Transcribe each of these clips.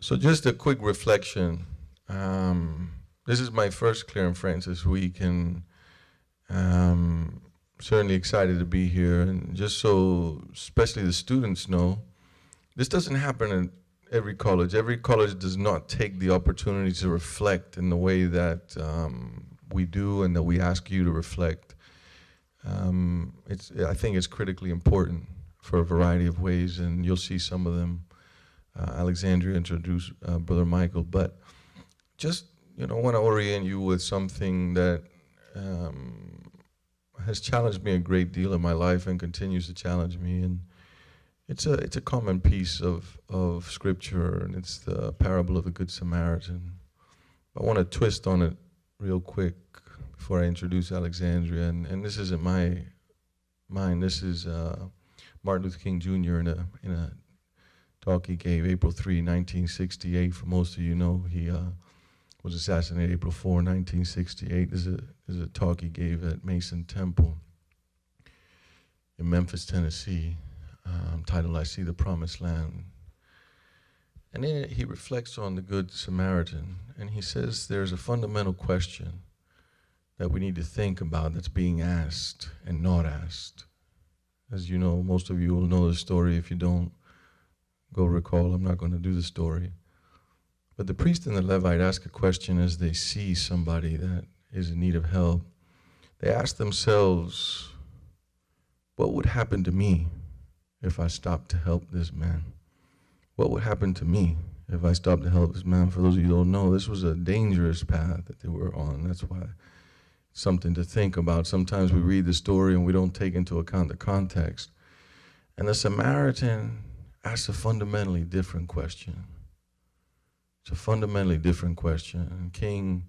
So just a quick reflection. This is my first Clare and Francis week, and certainly excited to be here. And just so, especially the students know, this doesn't happen in every college. Every college does not take the opportunity to reflect in the way that we do and that we ask you to reflect. I think it's critically important for a variety of ways, and you'll see some of them. Alexandria introduced Brother Michael, but just, want to orient you with something that has challenged me a great deal in my life and continues to challenge me. And it's a common piece of scripture, and it's the parable of the Good Samaritan. I want to twist on it real quick before I introduce Alexandria, and this isn't mine. This is Martin Luther King Jr. in a talk he gave April 3, 1968. For most of you know, he was assassinated April 4, 1968. This is a talk he gave at Mason Temple in Memphis, Tennessee, titled "I See the Promised Land." And in it, he reflects on the Good Samaritan, and he says there's a fundamental question that we need to think about that's being asked and not asked. As you know, most of you will know the story. If you don't, go recall. I'm not going to do the story. But the priest and the Levite ask a question as they see somebody that is in need of help. They ask themselves, what would happen to me if I stopped to help this man? What would happen to me if I stopped to help this man? For those of you who don't know, this was a dangerous path that they were on. That's why it's something to think about. Sometimes we read the story and we don't take into account the context. And the Samaritan asks a fundamentally different question. It's a fundamentally different question. And King,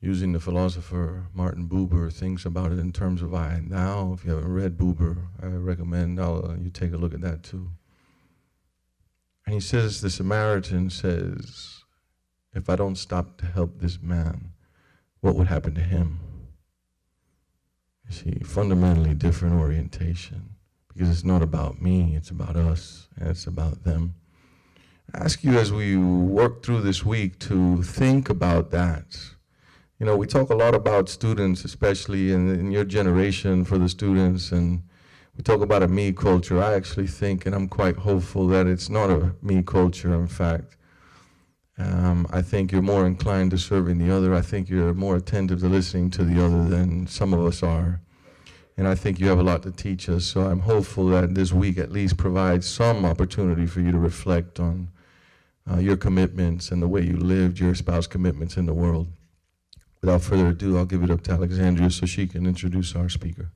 using the philosopher Martin Buber, thinks about it in terms of I and thou. If you haven't read Buber, I recommend you take a look at that too. And he says, the Samaritan says, if I don't stop to help this man, what would happen to him? You see, fundamentally different orientation. Because it's not about me, it's about us, and it's about them. I ask you as we work through this week to think about that. We talk a lot about students, especially in your generation for the students, and we talk about a me culture. I actually think, and I'm quite hopeful, that it's not a me culture, in fact. I think you're more inclined to serving the other. I think you're more attentive to listening to the other than some of us are. And I think you have a lot to teach us, so I'm hopeful that this week at least provides some opportunity for you to reflect on your commitments and the way you lived your spouse commitments in the world. Without further ado, I'll give it up to Alexandria so she can introduce our speaker.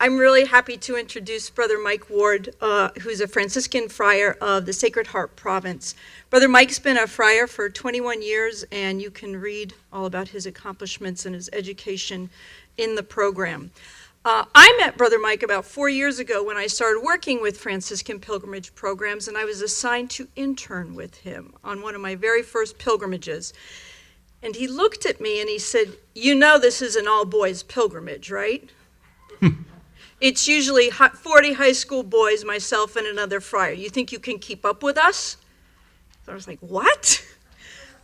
I'm really happy to introduce Brother Mike Ward, who's a Franciscan friar of the Sacred Heart Province. Brother Mike's been a friar for 21 years, and you can read all about his accomplishments and his education in the program. I met Brother Mike about 4 years ago when I started working with Franciscan pilgrimage programs, and I was assigned to intern with him on one of my very first pilgrimages. And he looked at me and he said, this is an all-boys pilgrimage, right? It's usually 40 high school boys, myself, and another friar. You think you can keep up with us? So I was like, what?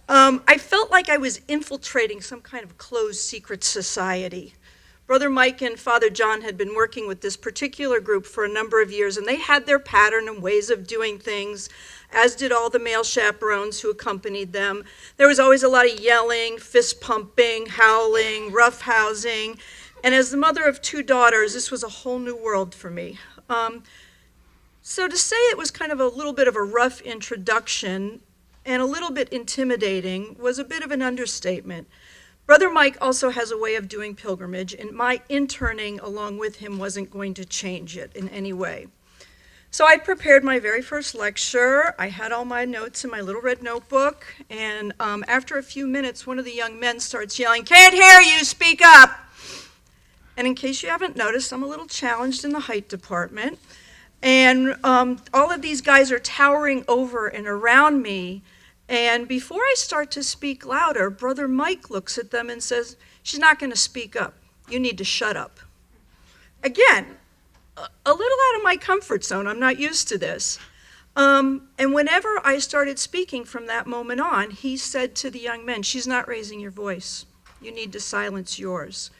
I felt like I was infiltrating some kind of closed secret society. Brother Mike and Father John had been working with this particular group for a number of years, and they had their pattern and ways of doing things, as did all the male chaperones who accompanied them. There was always a lot of yelling, fist pumping, howling, roughhousing. And as the mother of 2 daughters, this was a whole new world for me. So to say it was kind of a little bit of a rough introduction and a little bit intimidating was a bit of an understatement. Brother Mike also has a way of doing pilgrimage, and my interning along with him wasn't going to change it in any way. So I prepared my very first lecture. I had all my notes in my little red notebook, and after a few minutes, one of the young men starts yelling, "Can't hear you, speak up!" And in case you haven't noticed, I'm a little challenged in the height department. And all of these guys are towering over and around me. And before I start to speak louder, Brother Mike looks at them and says, "She's not going to speak up. You need to shut up." Again, a little out of my comfort zone. I'm not used to this. And whenever I started speaking from that moment on, he said to the young men, "She's not raising your voice. You need to silence yours."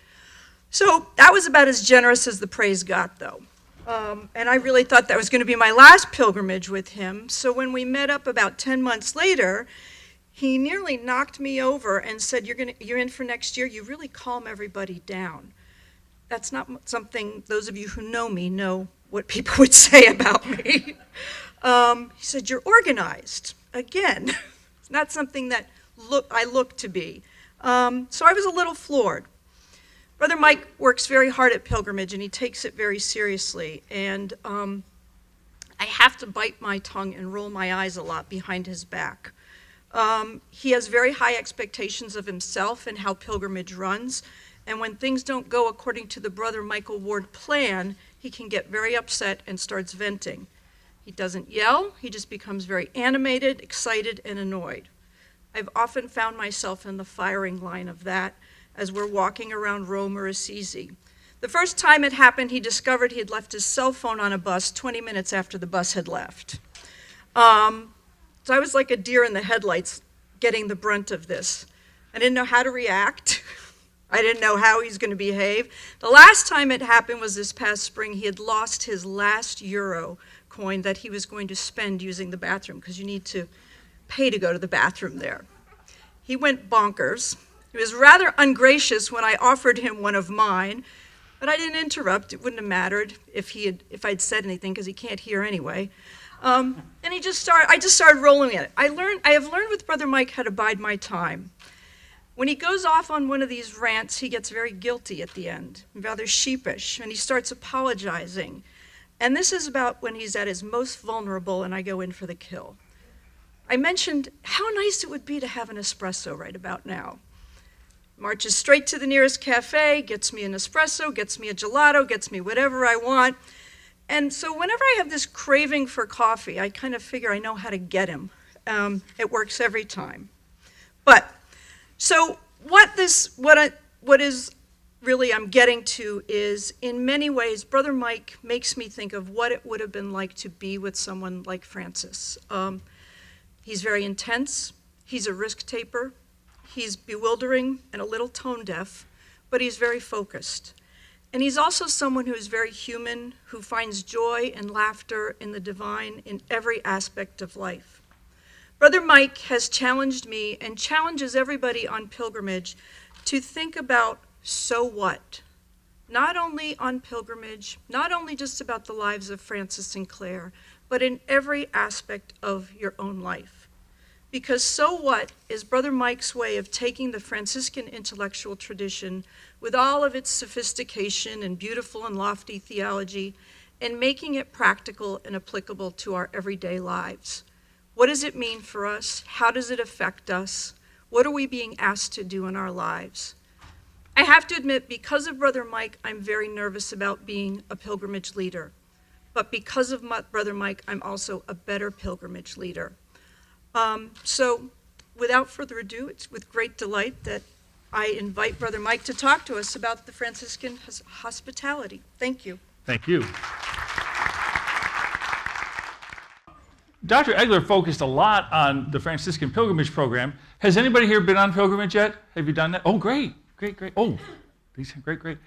So that was about as generous as the praise got, though. And I really thought that was going to be my last pilgrimage with him. So when we met up about 10 months later, he nearly knocked me over and said, "You're in for next year. You really calm everybody down." That's not something those of you who know me know what people would say about me. He said, "You're organized." Again, it's not something that I look to be. So I was a little floored. Brother Mike works very hard at pilgrimage, and he takes it very seriously. And I have to bite my tongue and roll my eyes a lot behind his back. He has very high expectations of himself and how pilgrimage runs. And when things don't go according to the Brother Michael Ward plan, he can get very upset and starts venting. He doesn't yell, he just becomes very animated, excited, and annoyed. I've often found myself in the firing line of that as we're walking around Rome or Assisi. The first time it happened, he discovered he had left his cell phone on a bus 20 minutes after the bus had left. So I was like a deer in the headlights getting the brunt of this. I didn't know how to react. I didn't know how he's going to behave. The last time it happened was this past spring. He had lost his last euro coin that he was going to spend using the bathroom, because you need to pay to go to the bathroom there. He went bonkers. He was rather ungracious when I offered him one of mine, but I didn't interrupt. It wouldn't have mattered if I'd said anything, because he can't hear anyway. And I just started rolling it. I have learned with Brother Mike how to bide my time. When he goes off on one of these rants, he gets very guilty at the end, rather sheepish, and he starts apologizing. And this is about when he's at his most vulnerable and I go in for the kill. I mentioned how nice it would be to have an espresso right about now. Marches straight to the nearest cafe, gets me an espresso, gets me a gelato, gets me whatever I want. And so whenever I have this craving for coffee, I kind of figure I know how to get him. It works every time. So what is really I'm getting to is, in many ways, Brother Mike makes me think of what it would have been like to be with someone like Francis. He's very intense. He's a risk taker. He's bewildering and a little tone deaf, but he's very focused. And he's also someone who is very human, who finds joy and laughter in the divine in every aspect of life. Brother Mike has challenged me and challenges everybody on pilgrimage to think about so what? Not only on pilgrimage, not only just about the lives of Francis and Clare, but in every aspect of your own life. Because so what is Brother Mike's way of taking the Franciscan intellectual tradition with all of its sophistication and beautiful and lofty theology and making it practical and applicable to our everyday lives. What does it mean for us? How does it affect us? What are we being asked to do in our lives? I have to admit, because of Brother Mike, I'm very nervous about being a pilgrimage leader. But because of Brother Mike, I'm also a better pilgrimage leader. So without further ado, it's with great delight that I invite Brother Mike to talk to us about the Franciscan hospitality. Thank you. Thank you. Dr. Egler focused a lot on the Franciscan pilgrimage program. Has anybody here been on pilgrimage yet? Have you done that? Oh, great. Oh, these are great.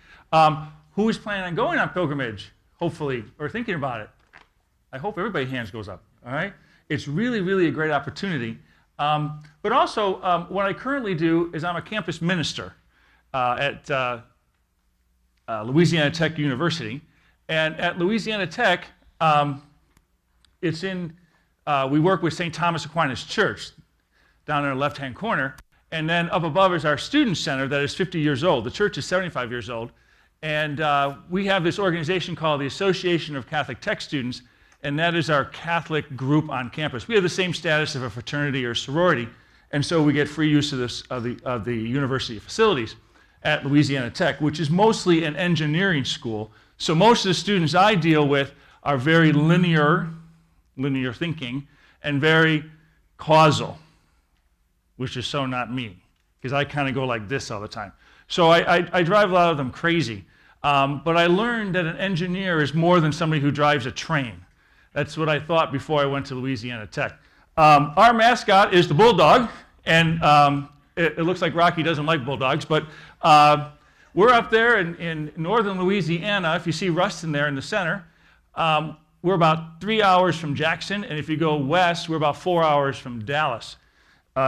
Who is planning on going on pilgrimage, hopefully, or thinking about it? I hope everybody's hands goes up, all right? It's really a great opportunity. But also, what I currently do is I'm a campus minister at Louisiana Tech University. And at Louisiana Tech, we work with St. Thomas Aquinas Church down in the left-hand corner. And then up above is our student center that is 50 years old. The church is 75 years old. And we have this organization called the Association of Catholic Tech Students, and that is our Catholic group on campus. We have the same status of a fraternity or sorority, and so we get free use of the university facilities at Louisiana Tech, which is mostly an engineering school. So most of the students I deal with are very linear thinking, and very causal, which is so not me, because I kind of go like this all the time. So I drive a lot of them crazy. But I learned that an engineer is more than somebody who drives a train. That's what I thought before I went to Louisiana Tech. Our mascot is the bulldog, and it looks like Rocky doesn't like bulldogs, but we're up there in northern Louisiana. If you see Ruston there in the center, we're about 3 hours from Jackson, and if you go west, we're about 4 hours from Dallas.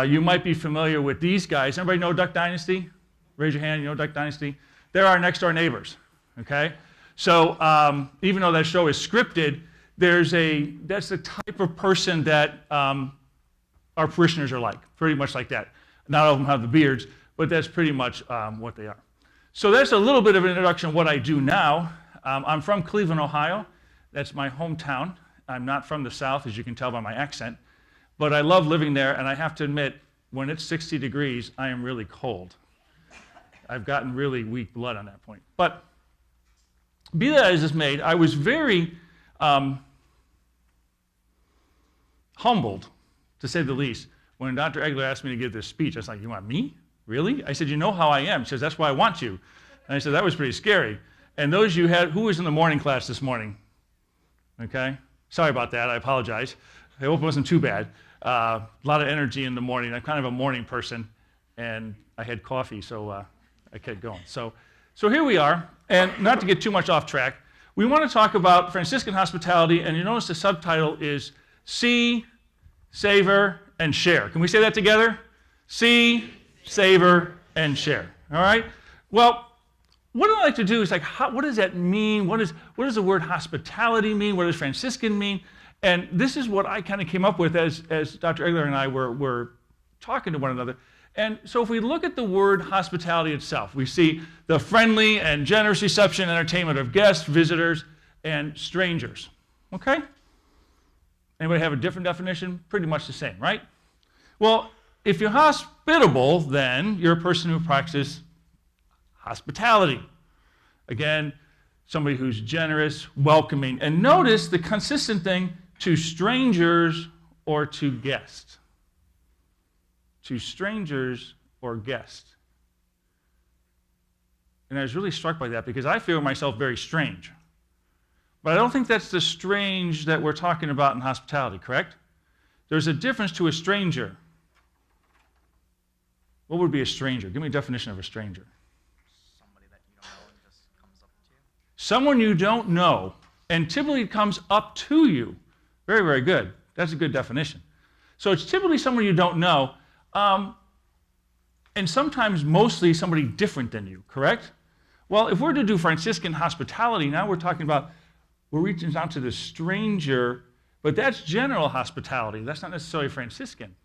You might be familiar with these guys. Everybody know Duck Dynasty? Raise your hand, you know Duck Dynasty? They're our next door neighbors, okay? So even though that show is scripted, that's the type of person that our parishioners are like, pretty much like that. Not all of them have the beards, but that's pretty much what they are. So that's a little bit of an introduction of what I do now. I'm from Cleveland, Ohio. That's my hometown. I'm not from the South, as you can tell by my accent, but I love living there, and I have to admit, when it's 60 degrees, I am really cold. I've gotten really weak blood on that point. But be that as it's made, I was very humbled, to say the least, when Dr. Egler asked me to give this speech. I was like, you want me? Really? I said, you know how I am. She says, that's why I want you. And I said, that was pretty scary. And those you had, who was in the morning class this morning? Okay? Sorry about that. I apologize. I hope it wasn't too bad. A lot of energy in the morning. I'm kind of a morning person, and I had coffee, so I kept going. So here we are, and not to get too much off track, we want to talk about Franciscan hospitality, and you notice the subtitle is See, Savor, and Share. Can we say that together? See, savor, and share. All right? Well, what I like to do is what does that mean? What does the word hospitality mean? What does Franciscan mean? And this is what I kind of came up with as Dr. Egler and I were talking to one another. And so if we look at the word hospitality itself, we see the friendly and generous reception and entertainment of guests, visitors, and strangers. Okay? Anybody have a different definition? Pretty much the same, right? Well, if you're hospitable, then you're a person who practices hospitality. Again, somebody who's generous, welcoming. And notice the consistent thing, to strangers or to guests. To strangers or guests. And I was really struck by that because I feel myself very strange. But I don't think that's the strange that we're talking about in hospitality, correct? There's a difference to a stranger. What would be a stranger? Give me a definition of a stranger. Somebody that you don't know and just comes up to you. Someone you don't know and typically comes up to you. Very, very good. That's a good definition. So it's typically someone you don't know, and sometimes mostly somebody different than you, correct? Well, if we're to do Franciscan hospitality, now we're reaching out to the stranger, but that's general hospitality. That's not necessarily Franciscan.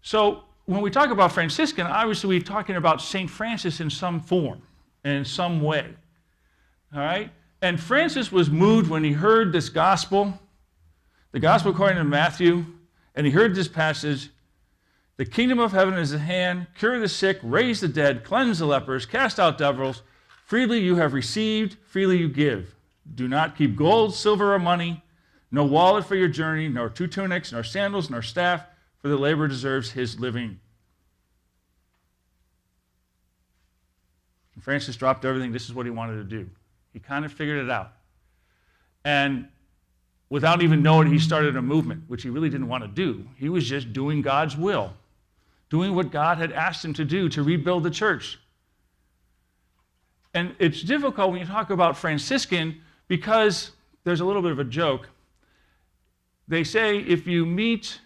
So when we talk about Franciscan, obviously we're talking about St. Francis in some form and in some way. All right? And Francis was moved when he heard this gospel, the gospel according to Matthew, and he heard this passage, the kingdom of heaven is at hand, cure the sick, raise the dead, cleanse the lepers, cast out devils, freely you have received, freely you give. Do not keep gold, silver, or money, no wallet for your journey, nor 2 tunics, nor sandals, nor staff, for the laborer deserves his living. And Francis dropped everything. This is what he wanted to do. He kind of figured it out. And without even knowing, he started a movement, which he really didn't want to do. He was just doing God's will, doing what God had asked him to do to rebuild the church. And it's difficult when you talk about Franciscan because there's a little bit of a joke. They say if you meet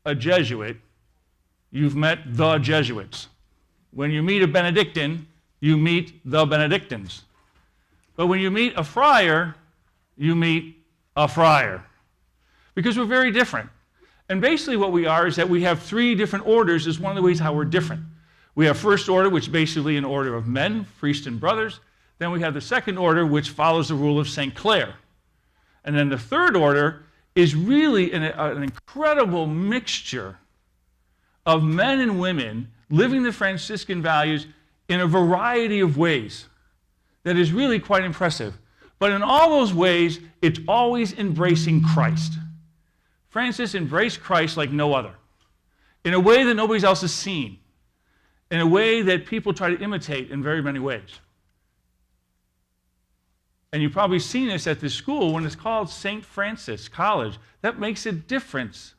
a Jesuit, you've met the Jesuits. When you meet a Benedictine, you meet the Benedictines. But when you meet a friar, you meet a friar. Because we're very different. And basically what we are is that we have 3 different orders is one of the ways how we're different. We have first order, which is basically an order of men, priests and brothers. Then we have the second order, which follows the rule of St. Clare. And then the third order is really an incredible mixture of men and women living the Franciscan values in a variety of ways that is really quite impressive. But in all those ways, it's always embracing Christ. Francis embraced Christ like no other, in a way that nobody else has seen, in a way that people try to imitate in very many ways. And you've probably seen this at this school when it's called St. Francis College. That makes a difference.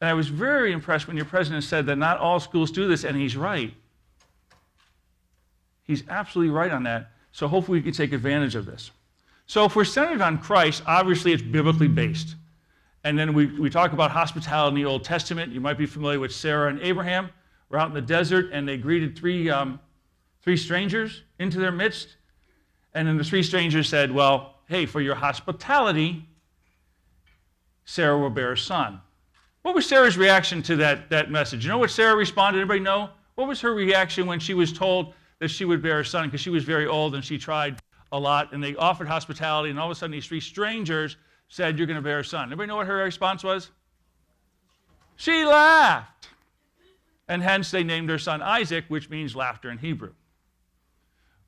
And I was very impressed when your president said that not all schools do this, and he's right. He's absolutely right on that. So hopefully we can take advantage of this. So if we're centered on Christ, obviously it's biblically based. And then we talk about hospitality in the Old Testament. You might be familiar with Sarah and Abraham. We're out in the desert, and they greeted three strangers into their midst. And then the three strangers said, well, hey, for your hospitality, Sarah will bear a son. What was Sarah's reaction to that message? You know what Sarah responded? Anybody know? What was her reaction when she was told that she would bear a son? Because she was very old and she tried a lot, and they offered hospitality, and all of a sudden these three strangers said, you're going to bear a son. Anybody know what her response was? She laughed. And hence they named their son Isaac, which means laughter in Hebrew.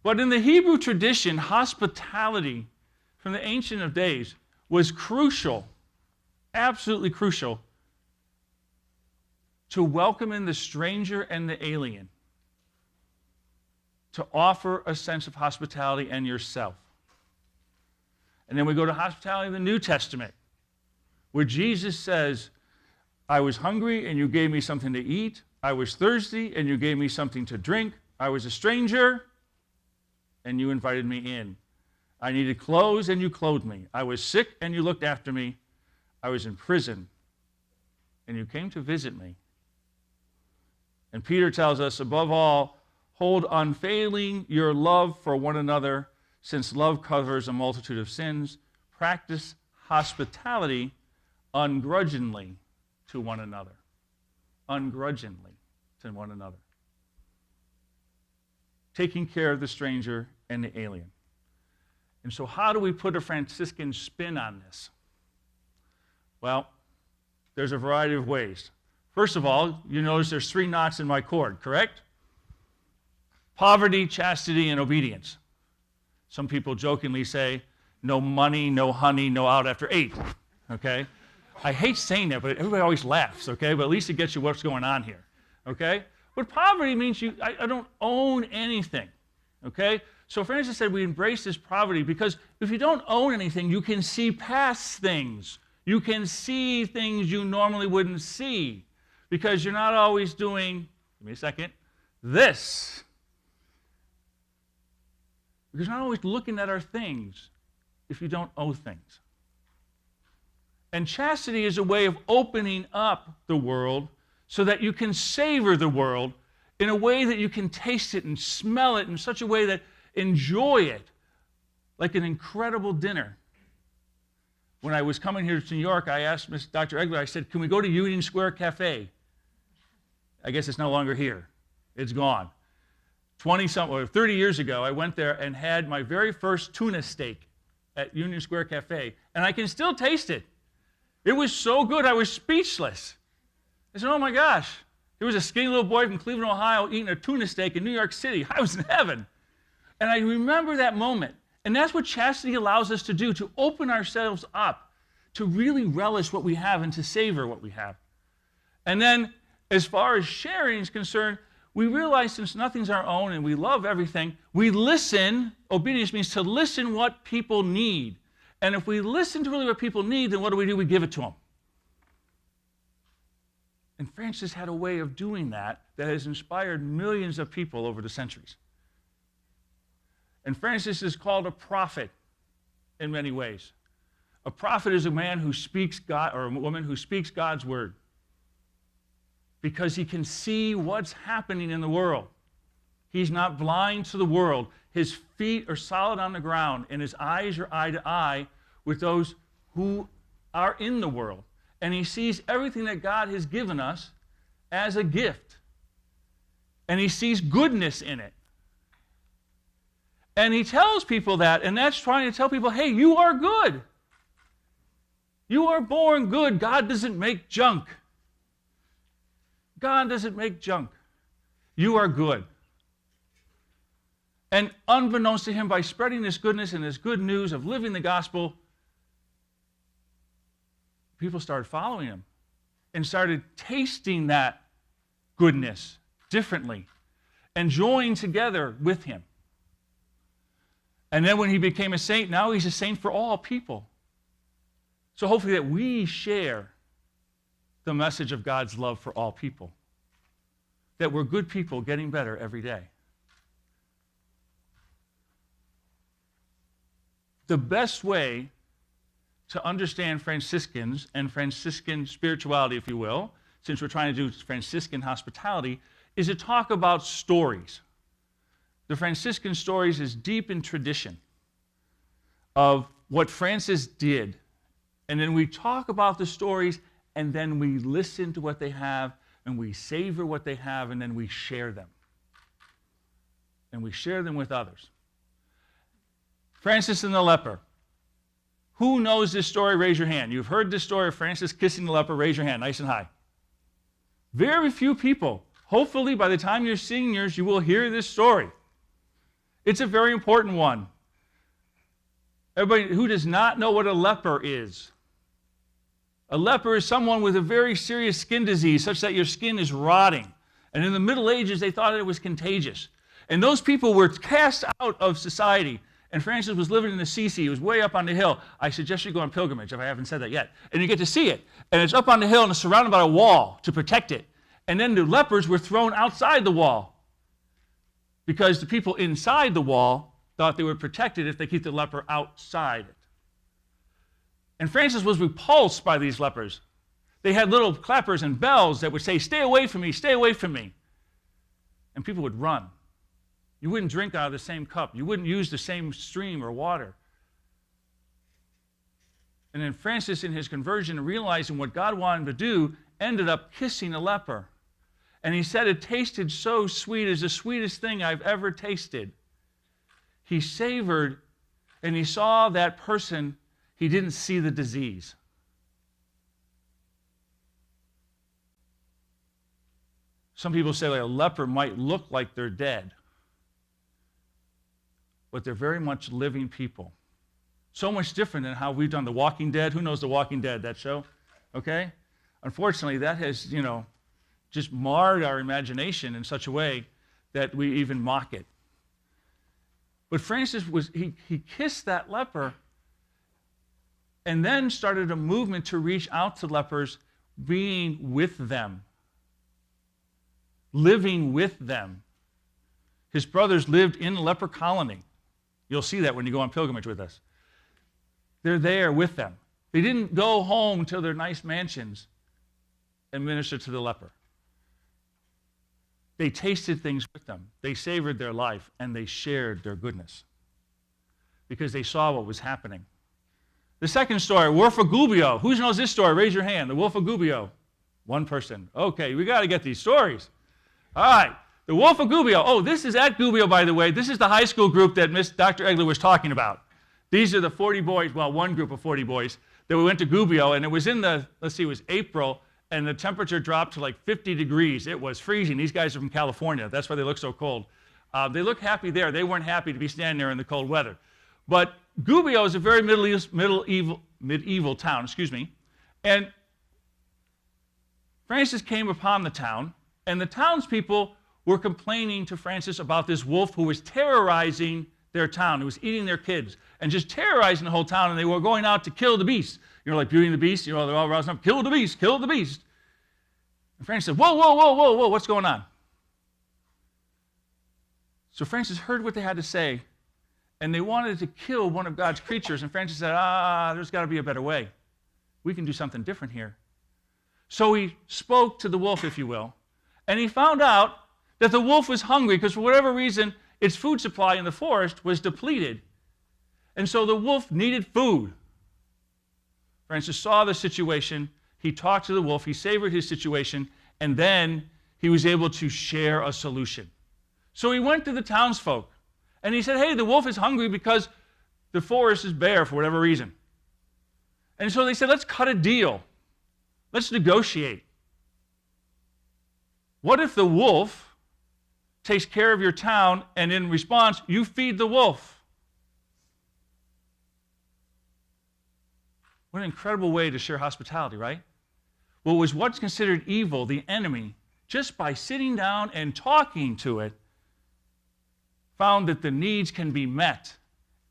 But in the Hebrew tradition, hospitality from the Ancient of Days was crucial, absolutely crucial, to welcome in the stranger and the alien, to offer a sense of hospitality and yourself. And then we go to hospitality in the New Testament, where Jesus says, I was hungry and you gave me something to eat. I was thirsty and you gave me something to drink. I was a stranger and you invited me in. I needed clothes and you clothed me. I was sick and you looked after me. I was in prison and you came to visit me. And Peter tells us, above all, hold unfailing your love for one another, since love covers a multitude of sins. Practice hospitality ungrudgingly to one another. Ungrudgingly to one another. Taking care of the stranger and the alien. And so how do we put a Franciscan spin on this? Well, there's a variety of ways. First of all, you notice there's 3 knots in my cord, correct? Poverty, chastity, and obedience. Some people jokingly say, no money, no honey, no out after 8, okay? I hate saying that, but everybody always laughs, okay? But at least it gets you what's going on here, okay? But poverty means I don't own anything, okay? So Francis said we embrace this poverty because if you don't own anything, you can see past things. You can see things you normally wouldn't see because you're not always doing, give me a second, this. Because you're not always looking at our things if you don't owe things. And chastity is a way of opening up the world so that you can savor the world in a way that you can taste it and smell it in such a way that enjoy it like an incredible dinner. When I was coming here to New York, I asked Dr. Egler, I said, can we go to Union Square Cafe? I guess it's no longer here. It's gone. 30 years ago, I went there and had my very first tuna steak at Union Square Cafe, and I can still taste it. It was so good, I was speechless. I said, oh my gosh, there was a skinny little boy from Cleveland, Ohio eating a tuna steak in New York City. I was in heaven. And I remember that moment. And that's what chastity allows us to do, to open ourselves up, to really relish what we have and to savor what we have. And then, as far as sharing is concerned, we realize since nothing's our own and we love everything, we listen. Obedience means to listen what people need. And if we listen to really what people need, then what do? We give it to them. And Francis had a way of doing that has inspired millions of people over the centuries. And Francis is called a prophet in many ways. A prophet is a man who speaks God, or a woman who speaks God's word, because he can see what's happening in the world. He's not blind to the world. His feet are solid on the ground, and his eyes are eye to eye with those who are in the world. And he sees everything that God has given us as a gift. And he sees goodness in it. And he tells people that, and that's trying to tell people, hey, you are good. You are born good. God doesn't make junk. God doesn't make junk. You are good. And unbeknownst to him, by spreading this goodness and this good news of living the gospel, people started following him and started tasting that goodness differently and joining together with him. And then when he became a saint, now he's a saint for all people. So hopefully that we share the message of God's love for all people. That we're good people getting better every day. The best way to understand Franciscans and Franciscan spirituality, if you will, since we're trying to do Franciscan hospitality, is to talk about stories. The Franciscan stories is deep in tradition of what Francis did. And then we talk about the stories, and then we listen to what they have, and we savor what they have, and then we share them. And we share them with others. Francis and the leper. Who knows this story? Raise your hand. You've heard this story of Francis kissing the leper. Raise your hand, nice and high. Very few people. Hopefully, by the time you're seniors, you will hear this story. It's a very important one. Everybody who does not know what a leper is. A leper is someone with a very serious skin disease, such that your skin is rotting. And in the Middle Ages, they thought it was contagious. And those people were cast out of society. And Francis was living in Assisi. He was way up on the hill. I suggest you go on pilgrimage, if I haven't said that yet. And you get to see it. And it's up on the hill, and it's surrounded by a wall to protect it. And then the lepers were thrown outside the wall, because the people inside the wall thought they were protected if they keep the leper outside it. And Francis was repulsed by these lepers. They had little clappers and bells that would say, "Stay away from me, stay away from me." And people would run. You wouldn't drink out of the same cup. You wouldn't use the same stream or water. And then Francis, in his conversion, realizing what God wanted him to do, ended up kissing a leper. And he said it tasted so sweet, it's the sweetest thing I've ever tasted. He savored, and he saw that person. He didn't see the disease. Some people say like a leper might look like they're dead, but they're very much living people. So much different than how we've done The Walking Dead. Who knows The Walking Dead, that show? Okay? Unfortunately, that has, just marred our imagination in such a way that we even mock it. But Francis he kissed that leper, and then started a movement to reach out to lepers, being with them, living with them. His brothers lived in a leper colony. You'll see that when you go on pilgrimage with us. They're there with them. They didn't go home to their nice mansions and minister to the leper. They tasted things with them. They savored their life, and they shared their goodness because they saw what was happening. The second story, Wolf of Gubbio. Who knows this story? Raise your hand. The Wolf of Gubbio. One person. Okay, we got to get these stories. All right. The Wolf of Gubbio. Oh, this is at Gubbio, by the way. This is the high school group that Dr. Egler was talking about. These are the 40 boys, well, one group of 40 boys that we went to Gubbio, and it was in it was April, and the temperature dropped to like 50 degrees. It was freezing. These guys are from California. That's why they look so cold. They look happy there. They weren't happy to be standing there in the cold weather. But Gubbio is a very medieval town, and Francis came upon the town, and the townspeople were complaining to Francis about this wolf who was terrorizing their town, who was eating their kids, and just terrorizing the whole town, and they were going out to kill the beast. Like Beauty and the Beast, they're all rousing up, kill the beast, kill the beast. And Francis said, whoa, what's going on? So Francis heard what they had to say, and they wanted to kill one of God's creatures, and Francis said, there's got to be a better way. We can do something different here. So he spoke to the wolf, if you will, and he found out that the wolf was hungry because for whatever reason, its food supply in the forest was depleted. And so the wolf needed food. Francis saw the situation. He talked to the wolf. He savored his situation. And then he was able to share a solution. So he went to the townsfolk. And he said, hey, the wolf is hungry because the forest is bare for whatever reason. And so they said, let's cut a deal. Let's negotiate. What if the wolf takes care of your town, and in response, you feed the wolf? What an incredible way to share hospitality, right? What was once considered evil, the enemy, just by sitting down and talking to it, found that the needs can be met,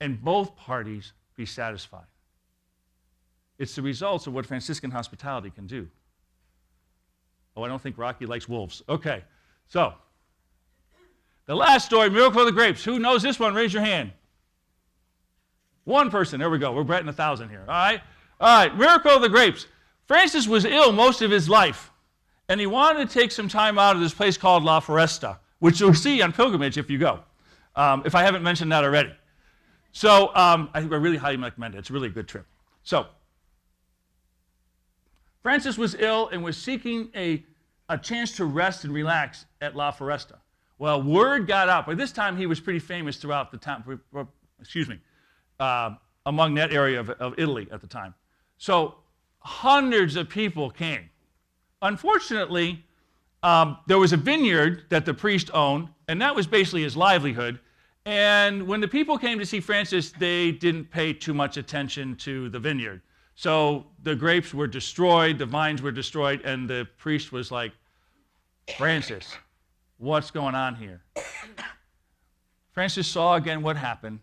and both parties be satisfied. It's the results of what Franciscan hospitality can do. Oh, I don't think Rocky likes wolves. Okay, so the last story, miracle of the grapes. Who knows this one? Raise your hand. One person. There we go. We're betting 1,000 here. All right? All right, miracle of the grapes. Francis was ill most of his life, and he wanted to take some time out of this place called La Foresta, which you'll see on pilgrimage if you go, if I haven't mentioned that already. So I really highly recommend it. It's a really good trip. So Francis was ill and was seeking a chance to rest and relax at La Foresta. Well, word got out. By this time, he was pretty famous throughout the town, among that area of Italy at the time. So hundreds of people came. Unfortunately, there was a vineyard that the priest owned, and that was basically his livelihood. And when the people came to see Francis, they didn't pay too much attention to the vineyard. So the grapes were destroyed, the vines were destroyed, and the priest was like, Francis, what's going on here? Francis saw again what happened.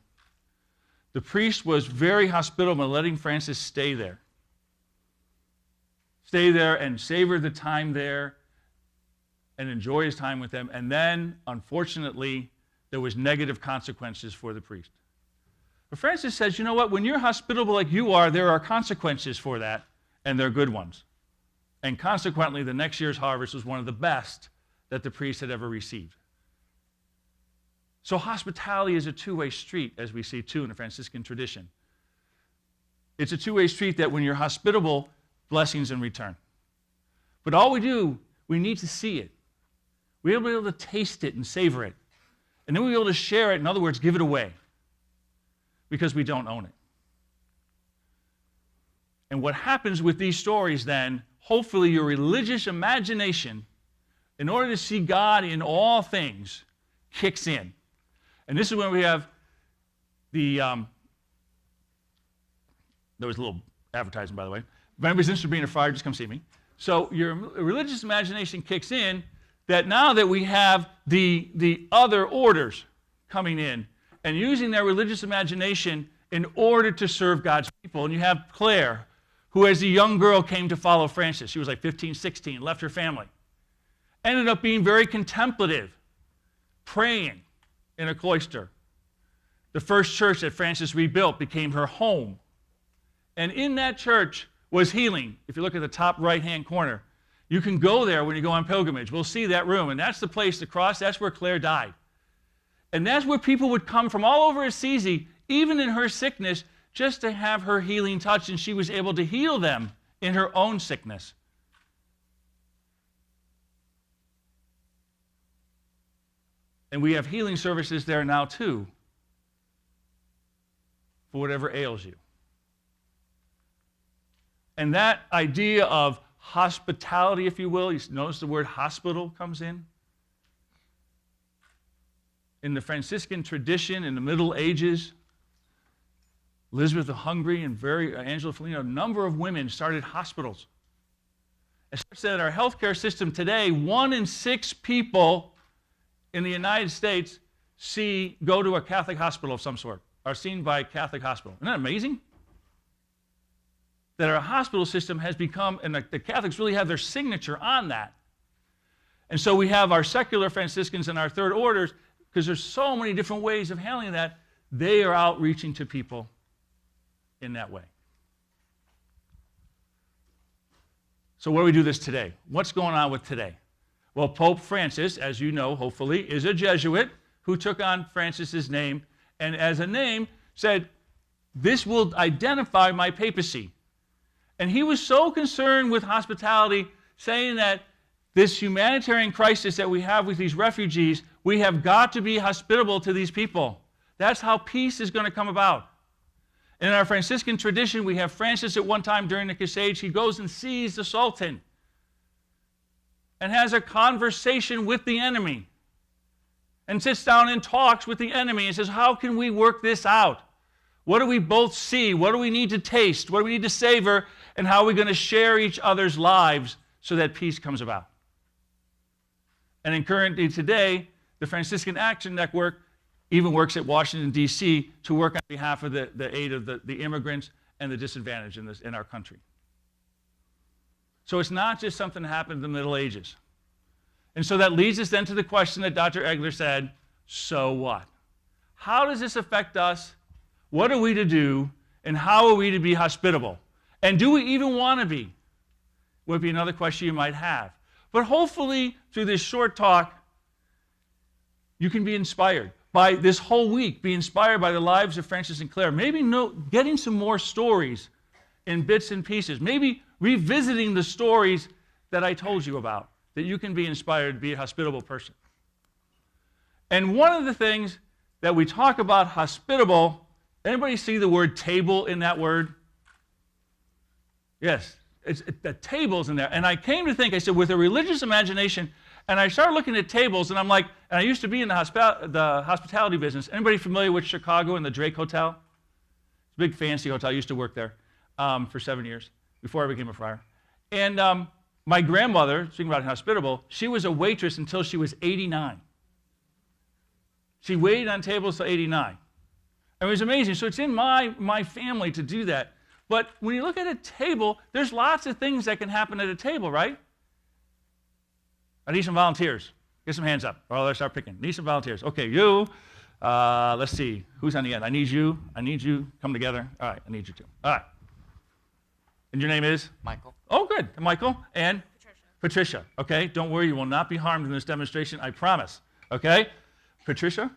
The priest was very hospitable in letting Francis stay there. Stay there and savor the time there and enjoy his time with them. And then, unfortunately, there was negative consequences for the priest. But Francis says, you know what? When you're hospitable like you are, there are consequences for that, and they're good ones. And consequently, the next year's harvest was one of the best that the priest had ever received. So hospitality is a two-way street, as we see too in the Franciscan tradition. It's a two-way street that when you're hospitable, blessings in return. But all we do, we need to see it. We'll be able to taste it and savor it. And then we'll be able to share it, in other words, give it away, because we don't own it. And what happens with these stories then, hopefully your religious imagination, in order to see God in all things, kicks in. And this is when we have the, there was a little advertising, by the way. If anybody's interested in being a friar, just come see me. So your religious imagination kicks in that now that we have the other orders coming in and using their religious imagination in order to serve God's people. And you have Clare, who as a young girl came to follow Francis. She was like 15, 16, left her family. Ended up being very contemplative, praying in a cloister. The first church that Francis rebuilt became her home. And in that church was healing. If you look at the top right-hand corner, you can go there when you go on pilgrimage. We'll see that room, and that's the place to cross. That's where Clare died. And that's where people would come from all over Assisi, even in her sickness, just to have her healing touch, and she was able to heal them in her own sickness. And we have healing services there now too, for whatever ails you. And that idea of hospitality, if you will, you notice the word hospital comes in. In the Franciscan tradition in the Middle Ages, Elizabeth the Hungry and Angela Foligno, a number of women started hospitals. As I said, our healthcare system today, 1 in 6 people in the United States go to a Catholic hospital of some sort, are seen by a Catholic hospital. Isn't that amazing? That our hospital system has become, and the Catholics really have their signature on that. And so we have our secular Franciscans and our third orders, because there's so many different ways of handling that, they are outreaching to people in that way. So what do we do this today? What's going on with today? Well, Pope Francis, as you know, hopefully, is a Jesuit who took on Francis's name, and as a name said, this will identify my papacy. And he was so concerned with hospitality, saying that this humanitarian crisis that we have with these refugees, we have got to be hospitable to these people. That's how peace is going to come about. In our Franciscan tradition, we have Francis at one time during the Crusades, he goes and sees the Sultan and has a conversation with the enemy and sits down and talks with the enemy and says, how can we work this out? What do we both see? What do we need to taste? What do we need to savor? And how are we going to share each other's lives so that peace comes about? And currently today, the Franciscan Action Network even works at Washington, D.C. to work on behalf of the aid of the immigrants and the disadvantaged in our country. So it's not just something that happened in the Middle Ages. And so that leads us then to the question that Dr. Egler said, so what? How does this affect us? What are we to do? And how are we to be hospitable? And do we even want to be? Would be another question you might have. But hopefully, through this short talk, you can be inspired by this whole week, be inspired by the lives of Francis and Clare. Maybe getting some more stories in bits and pieces. Maybe revisiting the stories that I told you about, that you can be inspired to be a hospitable person. And one of the things that we talk about hospitable, anybody see the word table in that word? Yes, the table's in there. And I came to think, I said, with a religious imagination, and I started looking at tables, and I'm like, and I used to be in the hospitality business. Anybody familiar with Chicago and the Drake Hotel? It's a big fancy hotel. I used to work there for 7 years before I became a friar. And my grandmother, speaking about hospitable, she was a waitress until she was 89. She waited on tables till 89. It was amazing. So it's in my family to do that. But when you look at a table, there's lots of things that can happen at a table, right? I need some volunteers. Get some hands up, or I'll start picking. Need some volunteers. Okay, you. Let's see. Who's on the end? I need you. I need you. Come together. All right, I need you too. All right. And your name is? Michael. Oh, good. Michael. And? Patricia. Okay, don't worry. You will not be harmed in this demonstration. I promise. Okay? Patricia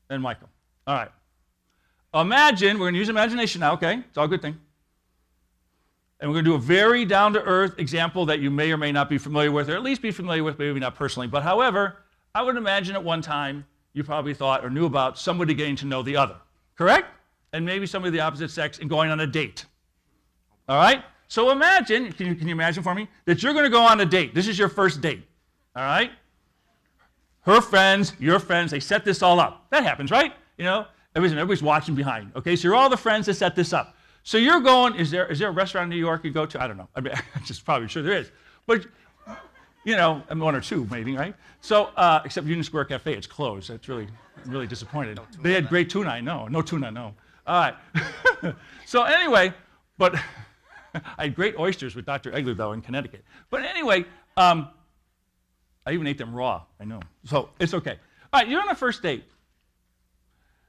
and Michael. All right. Imagine, we're going to use imagination now, okay? It's all a good thing. And we're going to do a very down-to-earth example that you may or may not be familiar with, or at least be familiar with, maybe not personally. But however, I would imagine at one time you probably thought or knew about somebody getting to know the other, correct? And maybe somebody of the opposite sex and going on a date. All right? So imagine, can you imagine for me, that you're going to go on a date. This is your first date, all right? Her friends, your friends, they set this all up. That happens, right? You know, everybody's watching behind. Okay, so you're all the friends that set this up. So you're going, is there a restaurant in New York you go to? I don't know. I mean, I'm just probably sure there is. But, you know, one or two maybe, right? So, except Union Square Cafe, it's closed. That's really disappointed. No tuna, they had great tuna, I know. No tuna, no. All right. So anyway, but I had great oysters with Dr. Egler, though, in Connecticut. But anyway, I even ate them raw, I know. So it's okay. All right, you're on a first date.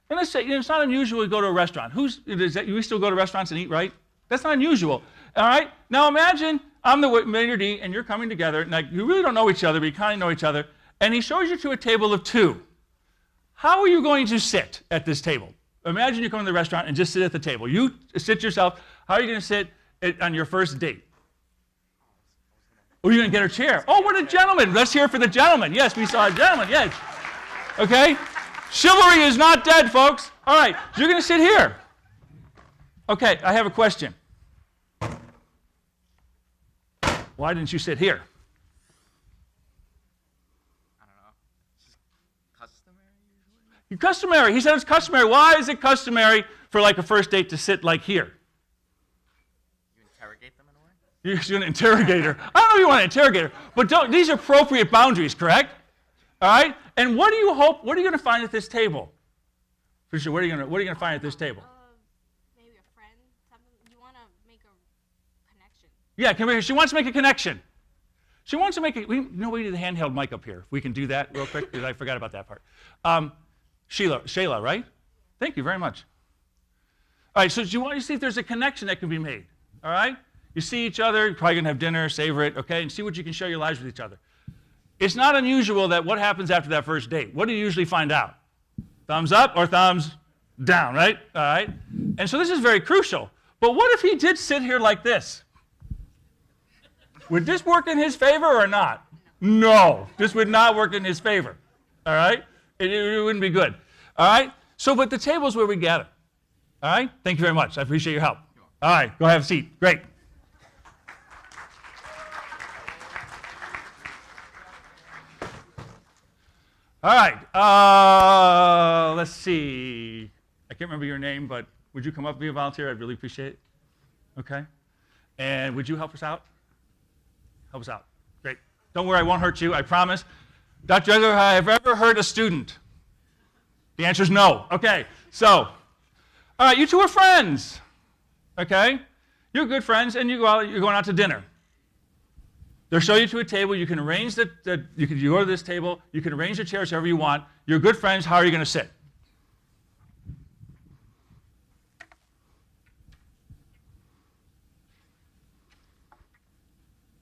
And let's say, you know, it's not unusual to go to a restaurant. We still go to restaurants and eat, right? That's not unusual. All right? Now imagine I'm the maitre d' and you're coming together. Now, you really don't know each other, but you kind of know each other. And he shows you to a table of two. How are you going to sit at this table? Imagine you come to the restaurant and just sit at the table. You sit yourself. How are you going to sit on your first date? Oh, you're going to get her chair. Oh, what a gentleman. Let's hear it for the gentleman. Yes, we saw a gentleman. Yes. Okay? Chivalry is not dead, folks. All right, you're going to sit here. Okay, I have a question. Why didn't you sit here? I don't know. It's just customary usually. Customary. He said it's customary. Why is it customary for like a first date to sit like here? You interrogate them in a way? You're going to interrogate her. I don't know if you want to interrogate her, but these are appropriate boundaries, correct? All right? And what are you going to find at this table? Patricia, what are you going to find at this table? Maybe a friend, something. You want to make a connection. Yeah, she wants to make a connection. She wants to make a, we need the handheld mic up here. If we can do that real quick, because I forgot about that part. Shayla, right? Thank you very much. All right, so you want to see if there's a connection that can be made, all right? You see each other, you're probably going to have dinner, savor it, okay, and see what you can share your lives with each other. It's not unusual that what happens after that first date? What do you usually find out? Thumbs up or thumbs down, right? All right? And so this is very crucial. But what if he did sit here like this? Would this work in his favor or not? No, this would not work in his favor. All right? It wouldn't be good. All right? So, but the table's where we gather. All right? Thank you very much. I appreciate your help. All right, go have a seat. Great. All right, let's see. I can't remember your name, but would you come up and be a volunteer? I'd really appreciate it. Okay. And would you help us out? Help us out. Great. Don't worry, I won't hurt you, I promise. Dr. Egler, have I ever hurt a student? The answer is no. Okay, so, all right, you two are friends, okay? You're good friends, and you're going out to dinner. They'll show you to a table. You can arrange you go to this table. You can arrange the chairs however you want. You're good friends. How are you going to sit?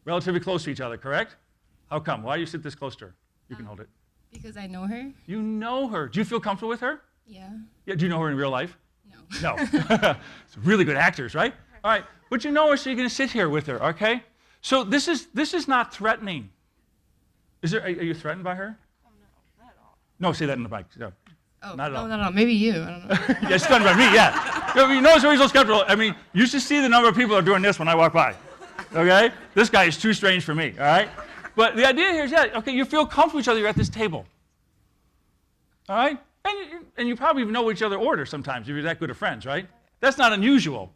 Relatively close to each other, correct? How come? Why do you sit this close to her? You can hold it. Because I know her. You know her. Do you feel comfortable with her? Yeah. Yeah. Do you know her in real life? No. No. It's really good actors, right? All right. But you know her, so you're going to sit here with her, okay? So this is not threatening. Are you threatened by her? Oh, no, not at all. No, say that in the mic. No. Oh, Not at all. no. Maybe you. I don't know. Yeah, it's threatened by me, yeah. You know, so he's so skeptical. I mean, you should see the number of people that are doing this when I walk by, okay? This guy is too strange for me, all right? But the idea here is, yeah, okay, you feel comfortable with each other. You're at this table, all right? And you probably know what each other order sometimes if you're that good of friends, right? That's not unusual.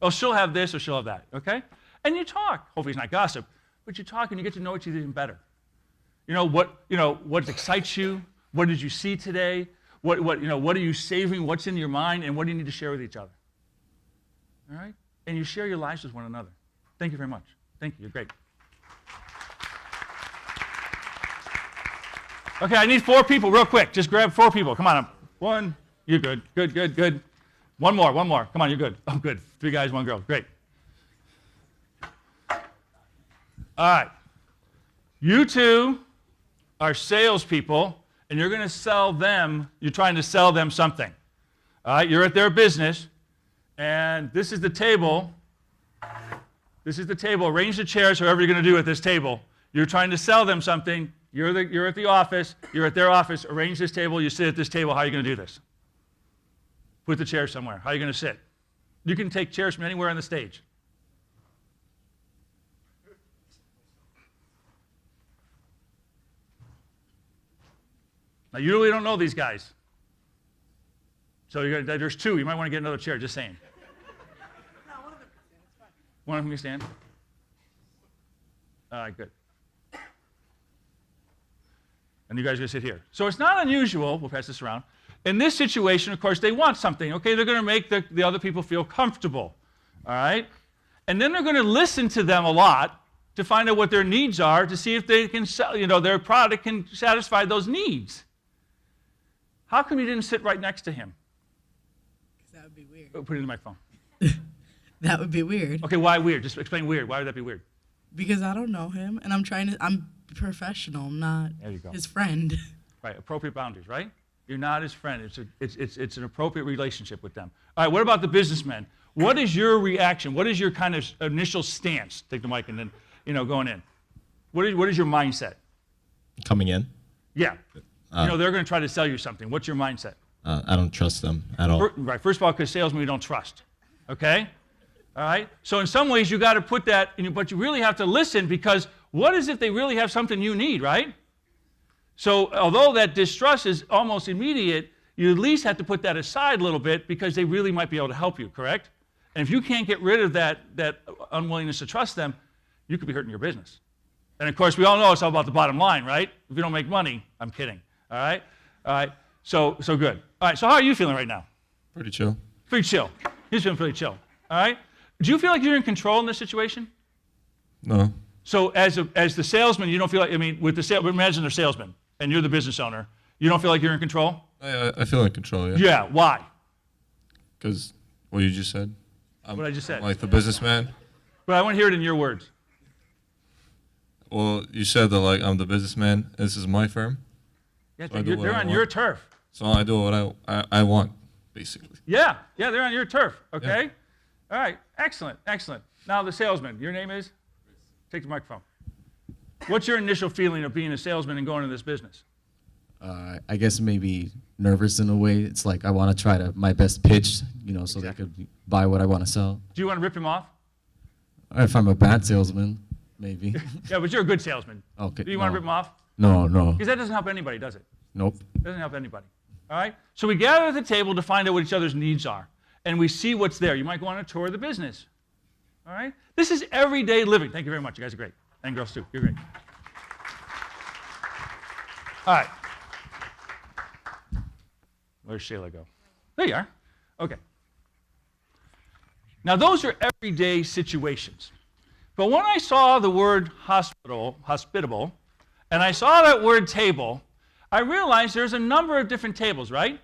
Oh, she'll have this or she'll have that, okay? And you talk. Hopefully it's not gossip, but you talk and you get to know each other even better. You know what excites you? What did you see today? What are you savoring? What's in your mind? And what do you need to share with each other? All right? And you share your lives with one another. Thank you very much. Thank you. You're great. Okay, I need 4 people real quick. Just grab 4 people. Come on. 1. You're good. Good. One more. Come on, you're good. Oh, good. 3 guys, 1 girl. Great. All right. You two are salespeople, and you're going to sell them, you're trying to sell them something. All right, you're at their business, and this is the table. This is the table. Arrange the chairs, however you're going to do at this table. You're trying to sell them something. You're at the office. You're at their office. Arrange this table. You sit at this table. How are you going to do this? Put the chairs somewhere. How are you going to sit? You can take chairs from anywhere on the stage. Now, you really don't know these guys. So there's 2. You might want to get another chair, just saying. No, one of them can stand. It's fine. One of them can stand? All right, good. And you guys are going to sit here. So it's not unusual, we'll pass this around. In this situation, of course, they want something, okay? They're going to make the other people feel comfortable, all right? And then they're going to listen to them a lot to find out what their needs are, to see if they can sell, their product can satisfy those needs. How come you didn't sit right next to him? Because that would be weird. Oh, put it in the microphone. That would be weird. Okay, why weird? Just explain weird. Why would that be weird? Because I don't know him, and I'm professional, not There you go. his friend. Right, appropriate boundaries, right? You're not his friend. It's an appropriate relationship with them. All right, what about the businessmen? What is your reaction? What is your kind of initial stance? Take the mic and then, going in. What is your mindset? Coming in, Yeah. They're going to try to sell you something. What's your mindset? I don't trust them at all. Right, first of all, because salesmen we don't trust. Okay? All right? So in some ways, you got to put that, but you really have to listen, because what is if they really have something you need, right? So although that distrust is almost immediate, you at least have to put that aside a little bit, because they really might be able to help you, correct? And if you can't get rid of that unwillingness to trust them, you could be hurting your business. And of course, we all know it's all about the bottom line, right? If you don't make money, I'm kidding. All right? All right. So good. All right. So how are you feeling right now? Pretty chill. Pretty chill. He's feeling pretty chill. All right? Do you feel like you're in control in this situation? No. So as the salesman, you don't feel like, imagine they're salesmen and you're the business owner. You don't feel like you're in control? I feel in control, yeah. Yeah. Why? Because what you just said. What I just said. I'm like the businessman. But I want to hear it in your words. Well, you said that like I'm the businessman. This is my firm. Yeah, So I do what they're I on want. your turf. So I do what I want, basically. Yeah, they're on your turf, okay? All right, excellent. Now the salesman, your name is? Take the microphone. What's your initial feeling of being a salesman and going into this business? I guess maybe nervous in a way. It's like I want to try my best pitch, so they could buy what I want to sell. Do you want to rip him off? If I'm a bad salesman, maybe. Yeah, but you're a good salesman. Okay. Do you want to rip him off? No. Because that doesn't help anybody, does it? Nope. It doesn't help anybody. All right? So we gather at the table to find out what each other's needs are, and we see what's there. You might go on a tour of the business. All right? This is everyday living. Thank you very much. You guys are great. And girls too. You're great. All right. Where's Shayla go? There you are. Okay. Now, those are everyday situations. But when I saw the word hospitable, and I saw that word table, I realized there's a number of different tables, right?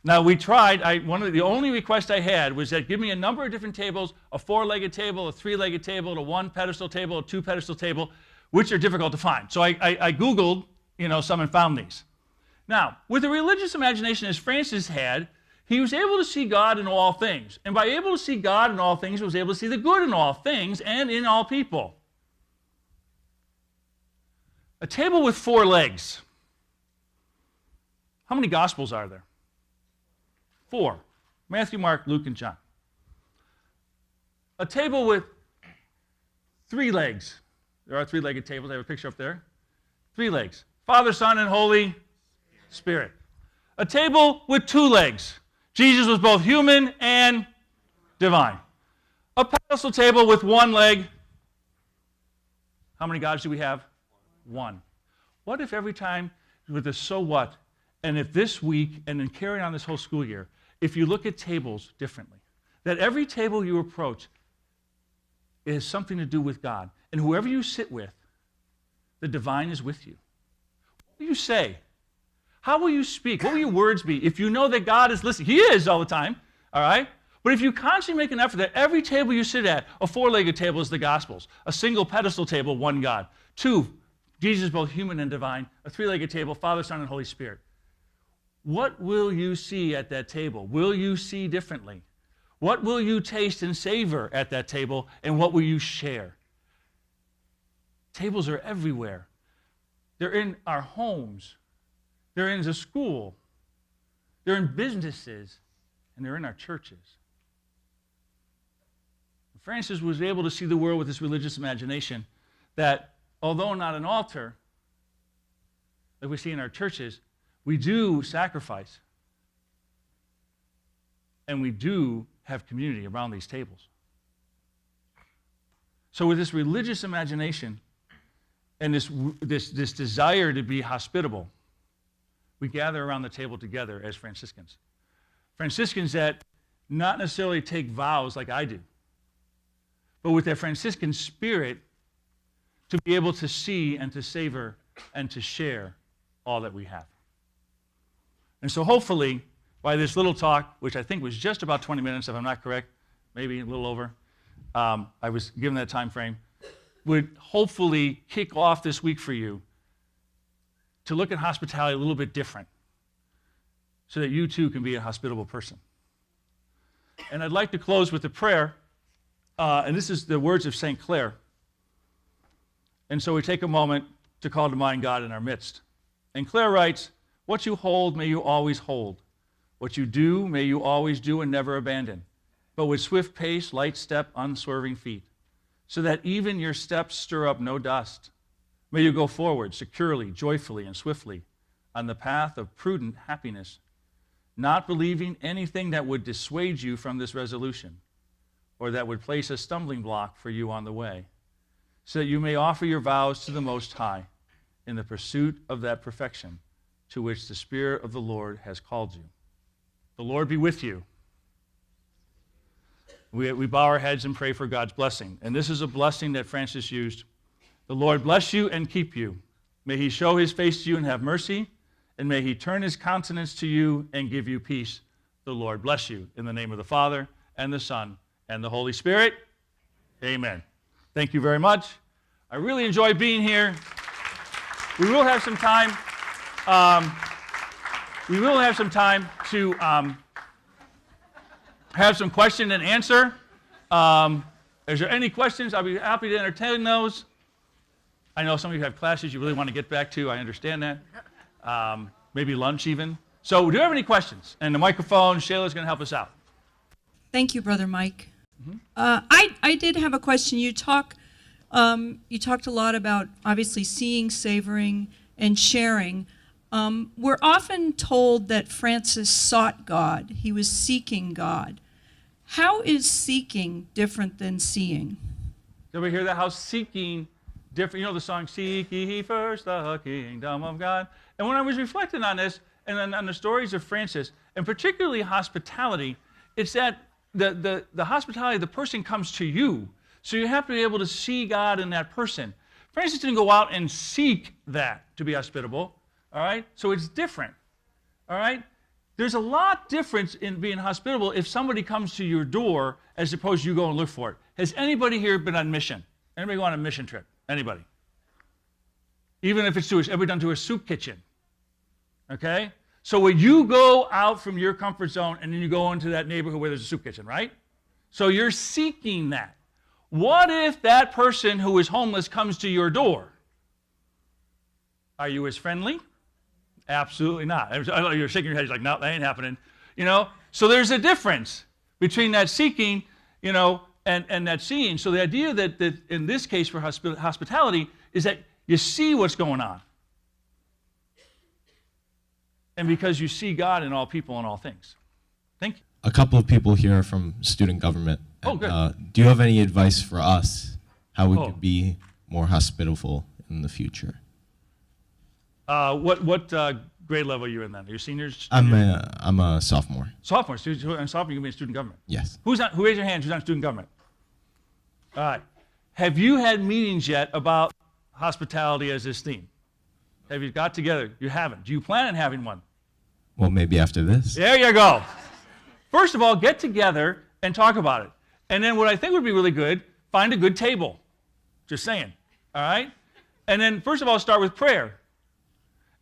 Now, we tried. The only request I had was that give me a number of different tables, a 4-legged table, a 3-legged table, a 1-pedestal table, a 2-pedestal table, which are difficult to find. So I Googled, some and found these. Now, with a religious imagination as Francis had, he was able to see God in all things. And by able to see God in all things, he was able to see the good in all things and in all people. A table with 4 legs. How many Gospels are there? 4. Matthew, Mark, Luke, and John. A table with 3 legs. There are 3-legged tables. I have a picture up there. 3 legs. Father, Son, and Holy Spirit. A table with 2 legs. Jesus was both human and divine. A pedestal table with 1 leg. How many gods do we have? 1. What if every time with the so what, and if this week, and then carrying on this whole school year, if you look at tables differently, that every table you approach has something to do with God, and whoever you sit with, the divine is with you. What will you say? How will you speak? What will your words be if you know that God is listening? He is all the time, all right? But if you constantly make an effort that every table you sit at, a 4-legged table is the Gospels, a single pedestal table, 1 God, 2, Jesus both human and divine, a 3-legged table, Father, Son, and Holy Spirit. What will you see at that table? Will you see differently? What will you taste and savor at that table, and what will you share? Tables are everywhere. They're in our homes. They're in the school. They're in businesses. And they're in our churches. Francis was able to see the world with this religious imagination that, although not an altar, like we see in our churches, we do sacrifice. And we do have community around these tables. So with this religious imagination and this desire to be hospitable, we gather around the table together as Franciscans. Franciscans that not necessarily take vows like I do, but with their Franciscan spirit to be able to see and to savor and to share all that we have. And so hopefully, by this little talk, which I think was just about 20 minutes, if I'm not correct, maybe a little over, I was given that time frame, would hopefully kick off this week for you to look at hospitality a little bit different so that you too can be a hospitable person. And I'd like to close with a prayer, and this is the words of St. Clare. And so we take a moment to call to mind God in our midst. And Clare writes, "What you hold, may you always hold. What you do, may you always do and never abandon, but with swift pace, light step, unswerving feet, so that even your steps stir up no dust. May you go forward securely, joyfully, and swiftly on the path of prudent happiness, not believing anything that would dissuade you from this resolution, or that would place a stumbling block for you on the way, so that you may offer your vows to the Most High in the pursuit of that perfection to which the Spirit of the Lord has called you." The Lord be with you. We bow our heads and pray for God's blessing. And this is a blessing that Francis used. "The Lord bless you and keep you. May he show his face to you and have mercy, and may he turn his countenance to you and give you peace. The Lord bless you. In the name of the Father, and the Son, and the Holy Spirit. Amen." Thank you very much. I really enjoyed being here. We will have some time. To have some question and answer. Is there any questions? I'll be happy to entertain those. I know some of you have classes you really want to get back to. I understand that. Maybe lunch even. So do you have any questions? And the microphone, Shayla's going to help us out. Thank you, Brother Mike. I did have a question. You talked a lot about obviously seeing, savoring, and sharing. We're often told that Francis sought God. He was seeking God. How is seeking different than seeing? Did we hear that? How seeking different? You know the song, "Seek ye first the kingdom of God." And when I was reflecting on this, and then on the stories of Francis, and particularly hospitality, it's that the hospitality, the person comes to you. So you have to be able to see God in that person. Francis didn't go out and seek that to be hospitable, all right? So it's different, all right? There's a lot difference in being hospitable if somebody comes to your door as opposed to you go and look for it. Has anybody here been on mission? Anybody go on a mission trip? Anybody? Even if it's ever done to a soup kitchen, okay? So when you go out from your comfort zone and then you go into that neighborhood where there's a soup kitchen, right? So you're seeking that. What if that person who is homeless comes to your door? Are you as friendly? Absolutely not. You're shaking your head. You're like, no, that ain't happening. You know. So there's a difference between that seeking, you know, and that seeing. So the idea that in this case for hospitality is that you see what's going on, and because you see God in all people and all things. Thank you. A couple of people here are from student government. Oh, good. Do you have any advice for us how we Oh. could be more hospitable in the future? What grade level are you in then? Are you seniors? I'm a sophomore. Sophomore. And sophomore, you can be in student government. Yes. Who raised your hand? Who's on student government? All right. Have you had meetings yet about hospitality as this theme? Have you got together? You haven't. Do you plan on having one? Well, maybe after this. There you go. First of all, get together and talk about it. And then what I think would be really good, find a good table. Just saying. All right? And then first of all, start with prayer.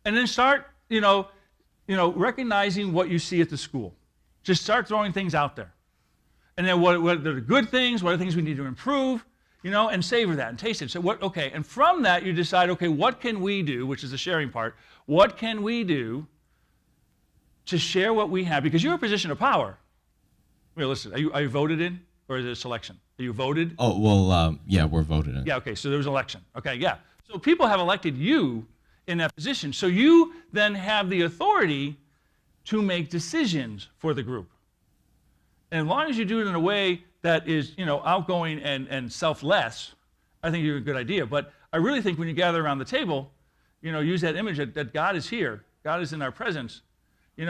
And then start, recognizing what you see at the school. Just start throwing things out there. And then what are the good things, what are the things we need to improve, and savor that and taste it. So and from that you decide, okay, what can we do, which is the sharing part, what can we do to share what we have? Because you're in a position of power. Listen, are you voted in, or is it a selection? Are you voted? Oh, well, yeah, we're voted in. Yeah, okay, so there was an election. Okay, yeah. So people have elected you in that position. So you then have the authority to make decisions for the group. And as long as you do it in a way that is, outgoing and selfless, I think you're a good idea. But I really think when you gather around the table, use that image that God is here, God is in our presence, in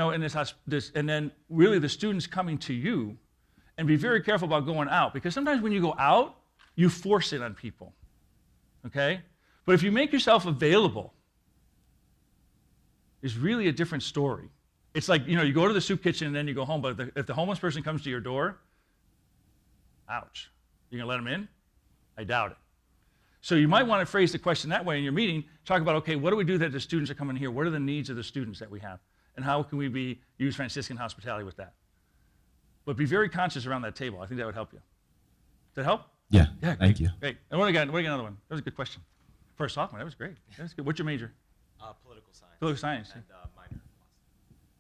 this, and then really the students coming to you, and be very careful about going out, because sometimes when you go out, you force it on people, okay? But if you make yourself available, it's really a different story. It's like, you go to the soup kitchen and then you go home, but if the homeless person comes to your door, ouch. You gonna let them in? I doubt it. So you might want to phrase the question that way in your meeting. Talk about, okay, what do we do that the students are coming here? What are the needs of the students that we have? And how can we use Franciscan hospitality with that? But be very conscious around that table. I think that would help you. Does that help? Yeah, Yeah, thank you. Great. And what do we got another one? That was a good question. For a sophomore, that was great. That was good. What's your major? Political science. Political science. And minor in philosophy.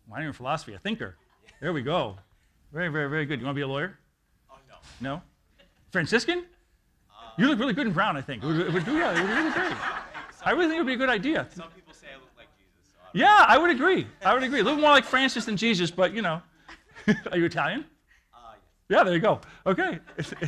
Minor in philosophy, a thinker. There we go. Very, very, very good. You want to be a lawyer? Oh, No? Franciscan? You look really good in brown, I think. It would be really great. I really think it would be a good idea. Some people say I look like Jesus. So Yeah, I would agree. A little more like Francis than Jesus, but Are you Italian? yes. Yeah, there you go. Okay.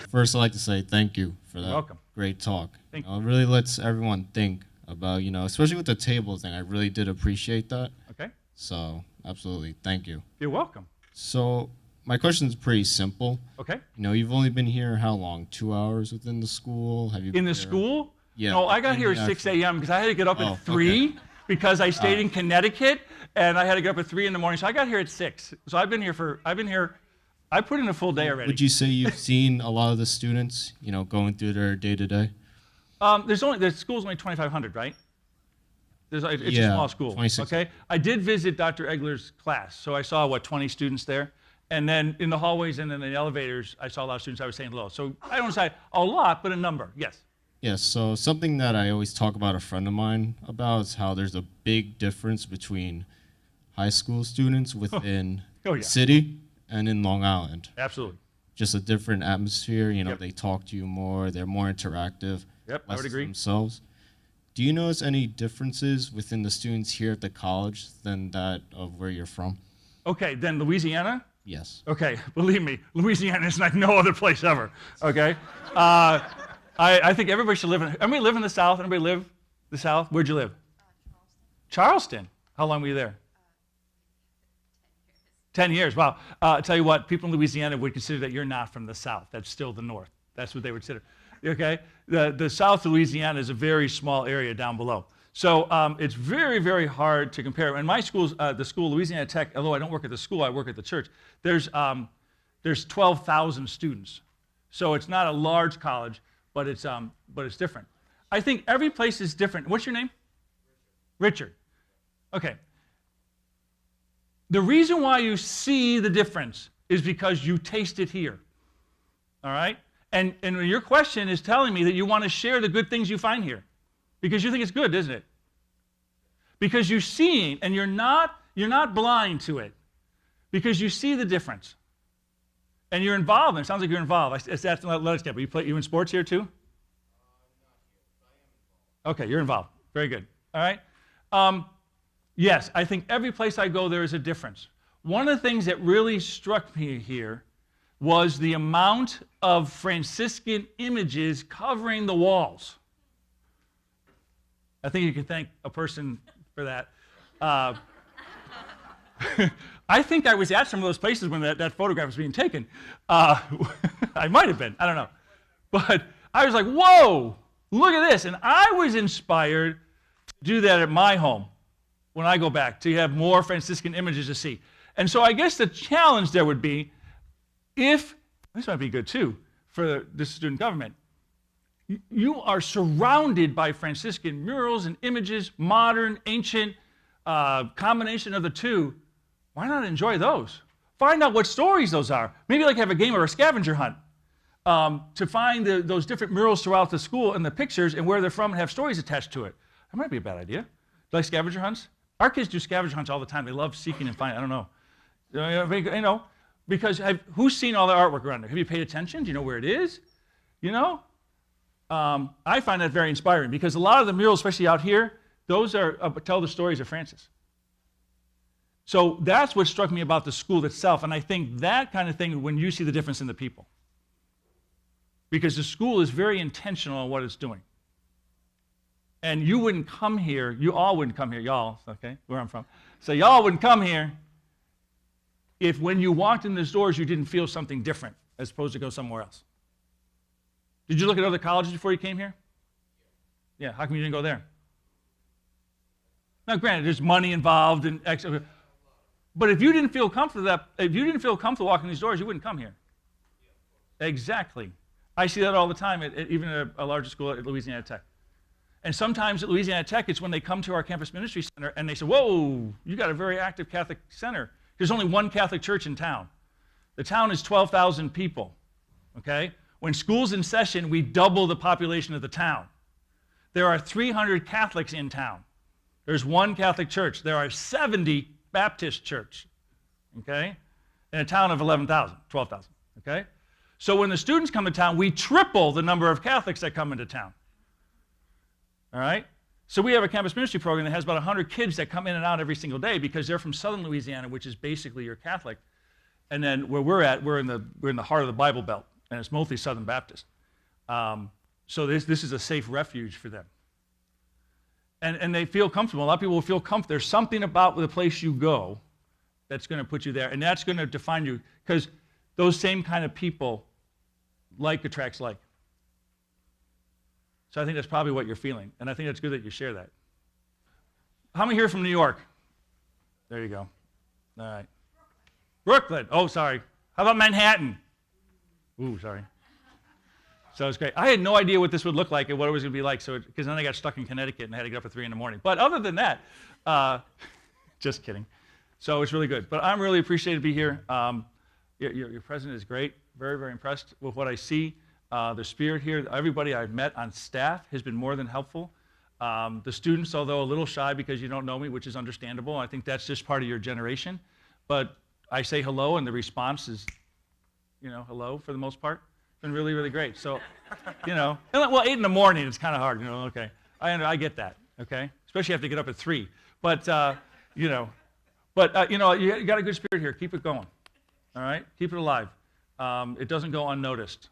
First, I'd like to say thank you for that You're welcome. great talk. Thank It really lets everyone think about, especially with the table thing. I really did appreciate that. Okay. So, absolutely, thank you. You're welcome. So, my question is pretty simple. Okay. You've only been here how long? 2 hours within the school? Have you In been the here- school? Yeah. No, I got here at Yeah, 6 a.m. because I had to get up Oh, at 3 okay. because I stayed in Connecticut and I had to get up at 3 in the morning. So I got here at 6. So I put in a full day already. Would you say you've seen a lot of the students, going through their day-to-day? The school's only 2,500, right? It's a Yeah, small school. 26. Okay. I did visit Dr. Egler's class, so I saw 20 students there, and then in the hallways and in the elevators, I saw a lot of students. I was saying hello. So I don't say a lot, but a number. Yes. Yes, so something that I always talk about a friend of mine about is how there's a big difference between high school students within Oh, yeah. the city and in Long Island. Absolutely. Just a different atmosphere, Yep. they talk to you more, they're more interactive. Yep, I less would agree. themselves. Do you notice any differences within the students here at the college than that of where you're from? Okay. Then Louisiana. Yes. Okay, believe me, Louisiana is like no other place ever, okay? I think everybody should everybody live in the South? Anybody live the South? Where'd you live? Charleston. How long were you there? 10 years, wow. I'll tell you what, people in Louisiana would consider that you're not from the South. That's still the North. That's what they would consider. Okay? The South of Louisiana is a very small area down below. So it's very, very hard to compare. And my school's, the school, Louisiana Tech, although I don't work at the school, I work at the church, there's 12,000 students. So it's not a large college, but it's different. I think every place is different. What's your name? Richard. Okay. The reason why you see the difference is because you taste it here. All right? And your question is telling me that you want to share the good things you find here. Because you think it's good, isn't it? Because you're seeing, and you're not blind to it. Because you see the difference. And you're involved, and it sounds like you're involved. That's let us get. You in sports here too? Okay, you're involved. Very good. All right. Yes, I think every place I go there is a difference. One of the things that really struck me here was the amount of Franciscan images covering the walls. I think you can thank a person for that. I think I was at some of those places when that photograph was being taken. I might have been. I don't know. But I was like, whoa, look at this. And I was inspired to do that at my home when I go back, to have more Franciscan images to see. And so I guess the challenge there would be, if, this might be good too, for the student government, you are surrounded by Franciscan murals and images, modern, ancient, combination of the two. Why not enjoy those? Find out what stories those are. Maybe like have a game or a scavenger hunt to find those different murals throughout the school and the pictures and where they're from and have stories attached to it. That might be a bad idea. Like scavenger hunts? Our kids do scavenger hunts all the time. They love seeking and finding. I don't know. You know, because who's seen all the artwork around there? Have you paid attention? Do you know where it is? You know? I find that very inspiring because a lot of the murals, especially out here, those are tell the stories of Francis. So that's what struck me about the school itself, and I think that kind of thing when you see the difference in the people. Because the school is very intentional on what it's doing. And you wouldn't come here, you all wouldn't come here, y'all, okay, where I'm from. So y'all wouldn't come here if when you walked in those doors you didn't feel something different as opposed to go somewhere else. Did you look at other colleges before you came here? Yeah, how come you didn't go there? Now granted, there's money involved and extra, but if you didn't feel comfortable walking these doors, you wouldn't come here. Exactly. I see that all the time, even at a larger school at Louisiana Tech. And sometimes at Louisiana Tech, it's when they come to our campus ministry center and they say, whoa, you got a very active Catholic center. There's only one Catholic church in town. The town is 12,000 people, okay? When school's in session, we double the population of the town. There are 300 Catholics in town. There's one Catholic church. There are 70 Baptist church, okay? In a town of 11,000, 12,000, okay? So when the students come to town, we triple the number of Catholics that come into town. All right? So we have a campus ministry program that has about 100 kids that come in and out every single day because they're from southern Louisiana, which is basically your Catholic. And then where we're at, we're in the heart of the Bible Belt, and it's mostly Southern Baptist. So this is a safe refuge for them. And they feel comfortable. A lot of people will feel comfortable. There's something about the place you go that's going to put you there, and that's going to define you because those same kind of people, like attracts like. So I think that's probably what you're feeling, and I think it's good that you share that. How many here from New York? There you go. All right. Brooklyn. Oh, sorry. How about Manhattan? Ooh, sorry. So it's great. I had no idea what this would look like and what it was going to be like, because then I got stuck in Connecticut and had to get up at 3 in the morning. But other than that, just kidding. So it's really good. But I'm really appreciated to be here. Your president is great. Very, very impressed with what I see. The spirit here, everybody I've met on staff has been more than helpful. The students, although a little shy because you don't know me, which is understandable, I think that's just part of your generation. But I say hello, and the response is, hello for the most part. It's been really, really great. So, well, 8 in the morning, it's kind of hard, okay. I get that, okay? Especially if you have to get up at 3. But, you got a good spirit here. Keep it going, all right? Keep it alive. It doesn't go unnoticed.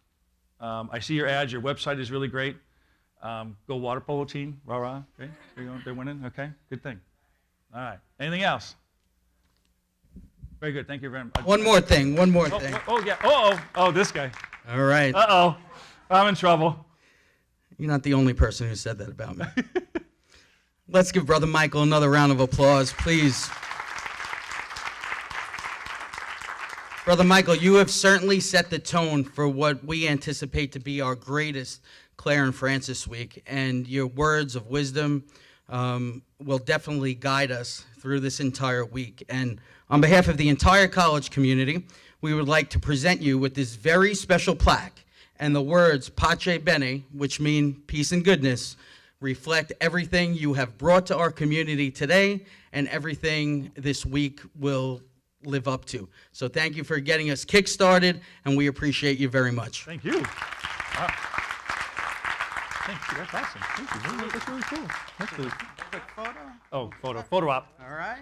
I see your ads. Your website is really great. Go water polo team. Rah-rah. Okay, there you go. They're winning. Okay, good thing. All right. Anything else? Very good. Thank you very much. One more thing. Yeah. Oh, this guy. All right. Uh-oh. I'm in trouble. You're not the only person who said that about me. Let's give Brother Michael another round of applause, please. Brother Michael, you have certainly set the tone for what we anticipate to be our greatest Clare and Francis week, and your words of wisdom will definitely guide us through this entire week. And on behalf of the entire college community, we would like to present you with this very special plaque, and the words Pace Bene, which mean peace and goodness, reflect everything you have brought to our community today and everything this week will live up to. So thank you for getting us kick-started, and we appreciate you very much. Thank you. Wow. Thank you. That's awesome. Thank you. That's really cool. That's really cool. Quick photo. Oh, photo op. All right.